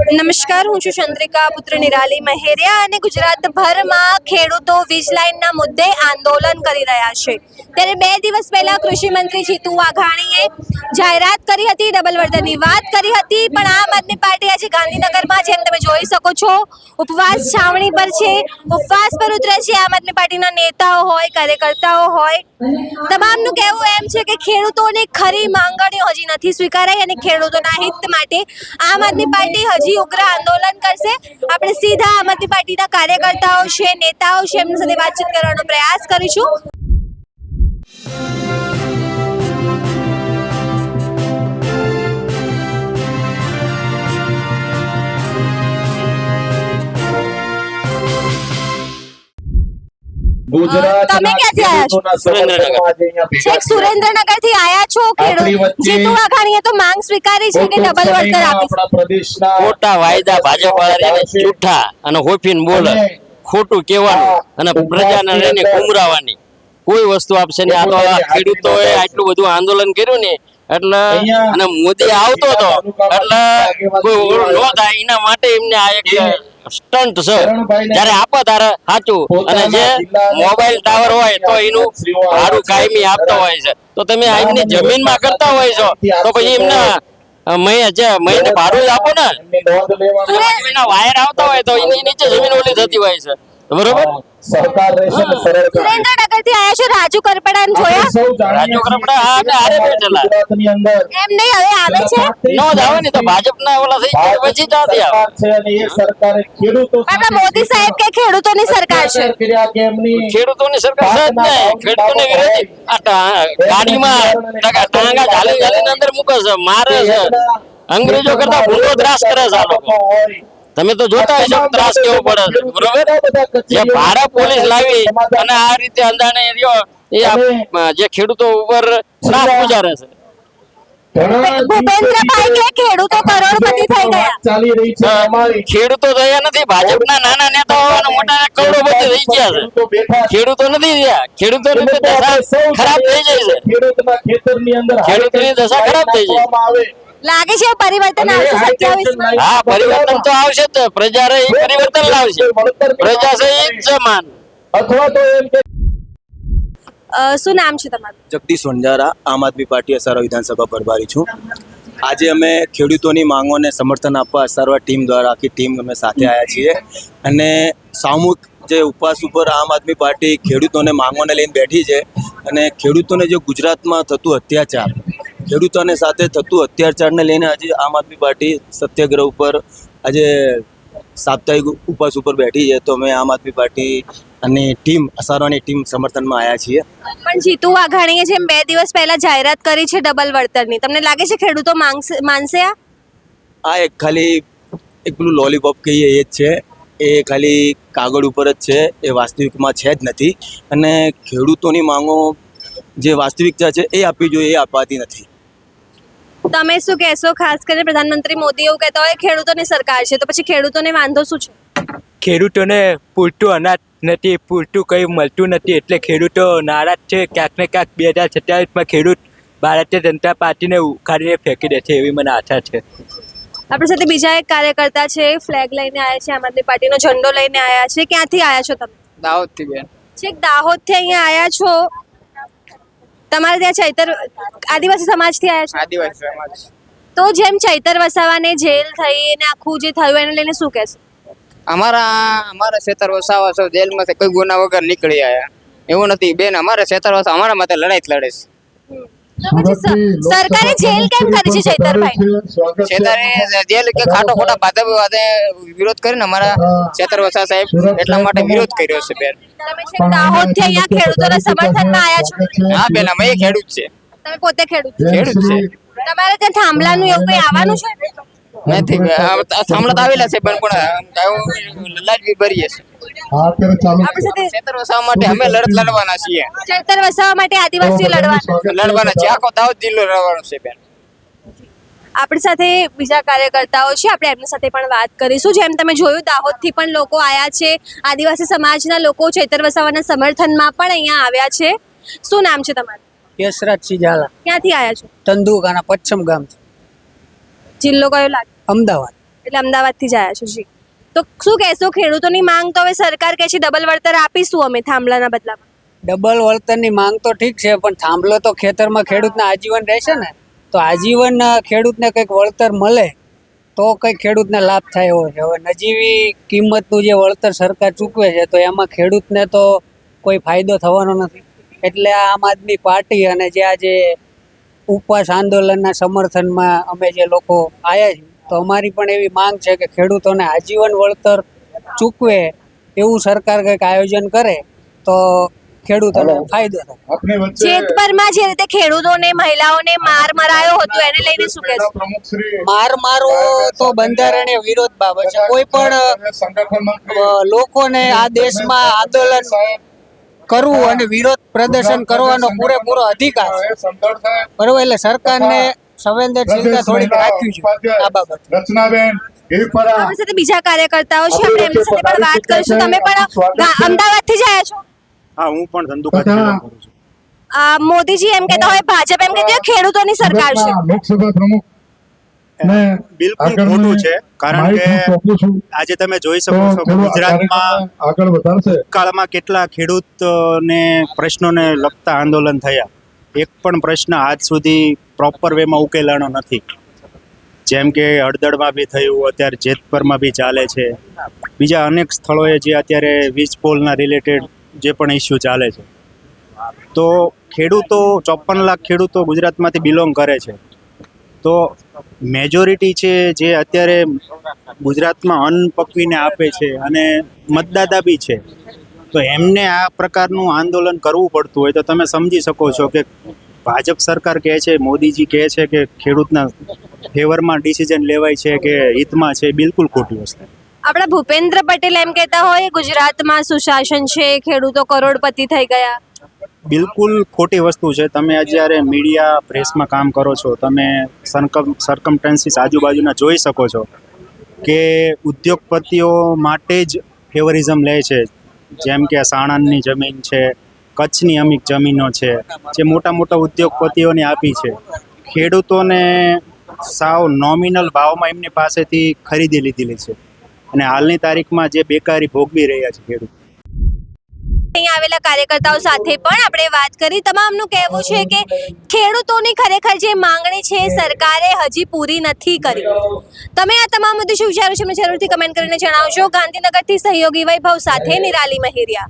નમસ્કાર, હું છું ચંદ્રિકા પુત્ર નિરાલી મહેરિયા અને ગુજરાતભરમાં ખેડૂતો વીજ લાઇનના મુદ્દે આંદોલન કરી રહ્યા છે. ત્યારે 2 દિવસ પહેલા કૃષિ મંત્રી જીતુ વાઘાણીએ જાહેરાત કરી હતી, ડબલ વળતરની વાત કરી હતી, પણ આમ આદમી પાર્ટી આજે ગાંધીનગરમાં જેમ તમે જોઈ શકો છો ઉપવાસ છાવણી પર છે, ઉપવાસ પર ઉતરે છે. આમ આદમી પાર્ટીના નેતાઓ હોય, કાર્યકર્તાઓ હોય, તમામનું કહેવું એમ છે કે ખેડૂતોની ખરી માંગણીઓ હજી નથી સ્વીકારાઈ અને ખેડૂતોના હિત માટે આમ આદમી પાર્ટી હજી ઉગ્ર આંદોલન કરશે. આપણે સીધા આમ આદમી પાર્ટીના કાર્યકર્તાઓ છે, નેતાઓ છે, એમની સાથે વાતચીત કરવાનો પ્રયાસ કરીશું. તમે ક્યાંથી આવ્યા છો? છેક સુરેન્દ્રનગર થી આવ્યા છો. ખેડૂત જીતુ વાઘાણીએ તો માંગ સ્વીકારી છે કે ડબલ વળતર આપીશું. ખોટા વાયદા ભાજપ વાળા જૂઠા અને હોફીન બોલે, ખોટું કહેવાનું અને પ્રજાને રહીને ગુમરાવાની કોઈ વસ્તુ આપશે ને. આ તો ખેડૂતોએ આટલું બધું આંદોલન કર્યું ને એટલે અને મોદી આવતો હતો એટલે કોઈ નો થાય એના માટે એમને આ એક સ્ટન્ટ છે. જયારે આપો ત્યારે સાચું અને જે મોબાઈલ ટાવર હોય તો એનું ભાડું કાયમી આપતો હોય છે. તો તમે એમની જમીનમાં કરતા હોય છો તો પછી એમને મહિને ભાડું આપો ને. વાયર આવતા હોય તો એની નીચે જમીન ઓલી થતી હોય છે, બરોબર. સુરેન્દ્રનગર થી આવ્યા છો. રાજુ કરપડાને જોયા? રાજુ કરપડા હા અમે હારે બેઠેલા એમ નહીં, હવે આવે છે નો જ આવે ને તો ભાજપના ઓલા થઈ જાય પછી ક્યાંથી આવે? આપણા મોદી સાહેબ કે ખેડૂતોની સરકાર છે. ખેડૂતોની સરકાર છે જ ને. ખેડૂતોને વિરોધી ગાડીમાં ટાંગા ઝાલી ઝાલીને અંદર મૂકે છે, મારે છે. અંગ્રેજો કરતા ભૂંડો ત્રાસ કરે છે આ લોકો. તમે તો જોતા હશો ત્રાસ કેવો પડે છે, બરોબર. જે ભાડા પોલીસ લાવી અને આ રીતે અંધાને રહ્યો એ જે ખેડૂતો ઉપર ત્રાસ ગુજારે છે. ભૂપેન્દ્રભાઈ કે ખેડૂતો કરોડપતિ થઈ ગયા. ખેડૂતો થયા નથી, ભાજપના નાના નેતાઓ અને મોટા કરોડપતિ થઈ ગયા છે. ખેડૂતો નથી થયા. ખેડૂતોની દશા ખરાબ થઈ જાય છે. ખેડૂતોની દશા ખરાબ થઈ જાય. લાગે છે પરિવર્તન આવશે 27 હા, પરિવર્તન તો આવશે જ. પ્રજા રે પરિવર્તન લાવશે. પ્રજા છે એ જ સમાન. અથવા તો એમ કે શું નામ છે તમારું? જગદીશ વંજારા, આમ આદમી પાર્ટી અસારવા વિધાનસભા પ્રભારી છું. આજે અમે ખેડૂતોની માંગોને સમર્થન આપવા અસારવા ટીમ દ્વારા આખી ટીમ અમે સાથે આવ્યા છીએ અને સામૂહિક જે ઉપવાસ ઉપર આમ આદમી પાર્ટી ખેડૂતોને માંગોને લઈને બેઠી છે અને ખેડૂતોને જે ગુજરાતમાં થતું અત્યાચાર, ખેડૂતોને સાથે થતું અત્યાચારને લઈને આજે આમ આદમી પાર્ટી સત્યાગ્રહ ઉપર આજે સાપ્તાહિક ઉપવાસ ઉપર બેઠી છે. તો અમે આમ આદમી પાર્ટી અને ટીમ અસારવાની ટીમ સમર્થનમાં આવ્યા છીએ. પણ જીતુ વાઘાણીએ જેમ 2 દિવસ પહેલા જાહેરાત કરી છે ડબલ વળતરની, તમને લાગે છે ખેડૂતો માનશે? આ એક ખાલી એક પેલું લોલીપોપ કહીએ એ જ છે. એ ખાલી કાગળ ઉપર જ છે, એ વાસ્તવિકમાં છે જ નથી. અને ખેડૂતોની માંગો જે વાસ્તવિકતા છે એ આપવી જોઈએ, એ અપાતી નથી. તમે શું કહેશો? ખાસ કરીને પ્રધાનમંત્રી મોદી એવું કહેતા હોય ખેડૂતોની સરકાર છે, તો પછી ખેડૂતોને વાંધો શું છે? ખેડૂતોને પૂરતું અનાજ નથી, પૂરતું કંઈ મળતું નથી, એટલે ખેડૂતો નારાજ છે. ક્યાંક ને ક્યાંક 2027માં ખેડૂત ભારતીય જનતા પાર્ટીને ઉખાડીને ફેંકી દે છે એવી મને આશા છે. આપણી સાથે બીજા એક કાર્યકર્તા છે, ફ્લેગ લઈને આવ્યા છે, આમ આદમી પાર્ટીનો ઝંડો લઈને આવ્યા છે. ક્યાંથી આવ્યા છો તમે? દાહોદથી બેન. છેક દાહોદથી અહીંયા આવ્યા છો. તમારે ત્યાં ચૈતર આદિવાસી સમાજથી આવ્યા છો? આદિવાસી સમાજ. તો જેમ ચૈતર વસાવાને જેલ થઈ અને આખું જે થયું એને લઈને શું કહેશો? અમારા ખેતર વસાવા છો જેલમાંથી કોઈ ગુના વગર નીકળી આયા એવું નથી બેન. અમારા ખેતર વસાવા અમારા માટે લડાઈ જ લડે છે. તો પછી સરકારે જેલ કેમ કરી છે ચૈતરભાઈ? ખેતરે જેલ કે ખાટો ખોટા ભાજપ વિરોધ કરીને અમારા ખેતર વસાવા સાહેબ એટલા માટે વિરોધ કર્યો છે બેન. તમે છેક દાહોદથી અહીંયા ખેડૂતોના સમર્થનમાં આવ્યા છો? હા બેન, અમે ખેડૂત છે. તમે પોતે ખેડૂત છો? ખેડૂત છે. તમારે ત્યાં થાંભલાનું એવું કંઈ આવવાનું છે? નથી સાંભળત આવેલા છે પણ લાજવી ભરીએ છે. આપણી સાથે ખેતર વસાવા માટે અમે લડવાના છીએ. ચૈતર વસાવા માટે આદિવાસીઓ લડવાના છે. આખો દાહોદ જિલ્લો લડવાનો છે બેન. આપણી સાથે બીજા કાર્યકર્તાઓ છે, આપણે એમની સાથે પણ વાત કરીશું. જેમ તમે જોયું દાહોદથી પણ લોકો આવ્યા છે, આદિવાસી સમાજના લોકો ચૈતર વસાવાના સમર્થનમાં પણ અહીંયા આવ્યા છે. શું નામ છે તમારું? યશરાજસિંહ ઝાલા. ક્યાંથી આવ્યા છો? તંદુકાના પચ્છમ ગામથી. જિલ્લો કયો લાગે? અમદાવાદ. એટલે અમદાવાદથી જ આવ્યા છો જી. તો શું કહેશો, ખેડૂતોની માંગ તો હવે સરકાર કહે છે ડબલ વળતર આપીશું અમે થાંભલાના બદલામાં. ડબલ વળતરની માંગ તો ઠીક છે, પણ થાંભલો તો ખેતરમાં ખેડૂતને આજીવન રહેશે ને. તો આજીવન ખેડૂતને કંઈક વળતર મળે તો કંઈક ખેડૂતને લાભ થાય એવો છે. હવે નજીવી કિંમતનું જે વળતર સરકાર ચૂકવે છે તો એમાં ખેડૂતને તો કોઈ ફાયદો થવાનો નથી. એટલે આ આમ આદમી પાર્ટી અને જે આજે ઉપવાસ આંદોલનના સમર્થનમાં અમે જે લોકો આવ્યા છીએ, તો અમારી પણ એવી માંગ છે કે ખેડૂતોને આજીવન વળતર ચૂકવે એવું સરકાર કંઈક આયોજન કરે તો ખેડૂતોને ફાયદો થાય. જેતપરમાં જે રીતે ખેડૂતોને મહિલાઓને માર મરાયો હતો એને લઈને શું કહેશો? માર મારવો તો બંધારણીય વિરોધ બાબત છે. કોઈ પણ લોકોને આ દેશમાં આંદોલન કરવું અને વિરોધ પ્રદર્શન કરવાનો પૂરેપૂરો અધિકાર છે, બરોબર. એટલે સરકારને સંવેદનશીલતા થોડીક રાખવી જોઈએ આ બાબતે. આપણી સાથે બીજા કાર્યકર્તાઓ છે, આપણે એમની સાથે પણ વાત કરીશું. તમે પણ અમદાવાદથી જ આવ્યા છો? હા, હું પણ ધંધુકાથી બિલોંગ કરું છું. મોદીજી એમ કહેતા હોય, ભાજપ એમ કહેતી હોય ખેડૂતોની સરકાર છે. લોકસભા પ્રમુખ બિલકુલ ખોટું છે, કારણ કે આજે તમે જોઈ શકો છો કે ગુજરાતમાં આગળ વધારશે. ભૂતકાળમાં કેટલા ખેડૂતને પ્રશ્નોને લગતા આંદોલન થયા. એક પણ પ્રશ્ન આજ સુધી પ્રોપર વેમાં ઉકેલાણો નથી. જેમ કે હળદળમાં બી થયું, અત્યારે જેતપરમાં બી ચાલે છે, બીજા અનેક સ્થળોએ જે અત્યારે વીજ પોલના રિલેટેડ જે પણ ઇસ્યુ ચાલે છે. તો ખેડૂતો 54 લાખ ખેડૂતો ગુજરાતમાંથી બિલોંગ કરે છે. તો મેજોરિટી છે જે અત્યારે ગુજરાતમાં અન્ન પકવીને આપે છે અને મતદાતા બી છે. તો એમને આ પ્રકારનું આંદોલન કરવું પડતું હોય તો તમે સમજી શકો છો કે ભાજપ સરકાર કહે છે, મોદીજી કહે છે કે ખેડૂતના ફેવરમાં ડિસિઝન લેવાય છે કે હિતમાં છે, બિલકુલ ખોટી વસ્તુ. આપણા ભૂપેન્દ્ર પટેલ એમ કહેતા હોય ગુજરાતમાં સુશાસન છે, ખેડૂતો કરોડપતિ થઈ ગયા. બિલકુલ ખોટી વસ્તુ છે. તમે જ્યારે મીડિયા પ્રેસમાં કામ કરો છો, તમે સરકમસ્ટન્સીસ આજુબાજુના જોઈ શકો છો કે ઉદ્યોગપતિઓ માટે જ ફેવરિઝમ લે છે. જેમ કે સાણંદની જમીન છે, કચ્છની અમુક જમીનો છે, જે મોટા મોટા ઉદ્યોગપતિઓને આપી છે. ખેડૂતોને સાવ નોમિનલ ભાવમાં એમની પાસેથી ખરીદી લીધેલી છે અને હાલની તારીખમાં જે બેકારી ભોગવી રહ્યા છે ખેડૂત. અહીંયા આવેલા કાર્યકર્તાઓ સાથે પણ આપણે વાત કરી. તમામનું કહેવું છે કે ખેડૂતોની ખરેખર જે માંગણી છે સરકારે હજી પૂરી નથી કરી. તમે આ તમામ મુદ્દે શું વિચારો છો, મને જરૂરથી કમેન્ટ કરીને જણાવજો. ગાંધીનગરથી સહયોગી વૈભવ સાથે નિરાલી મહેરિયા.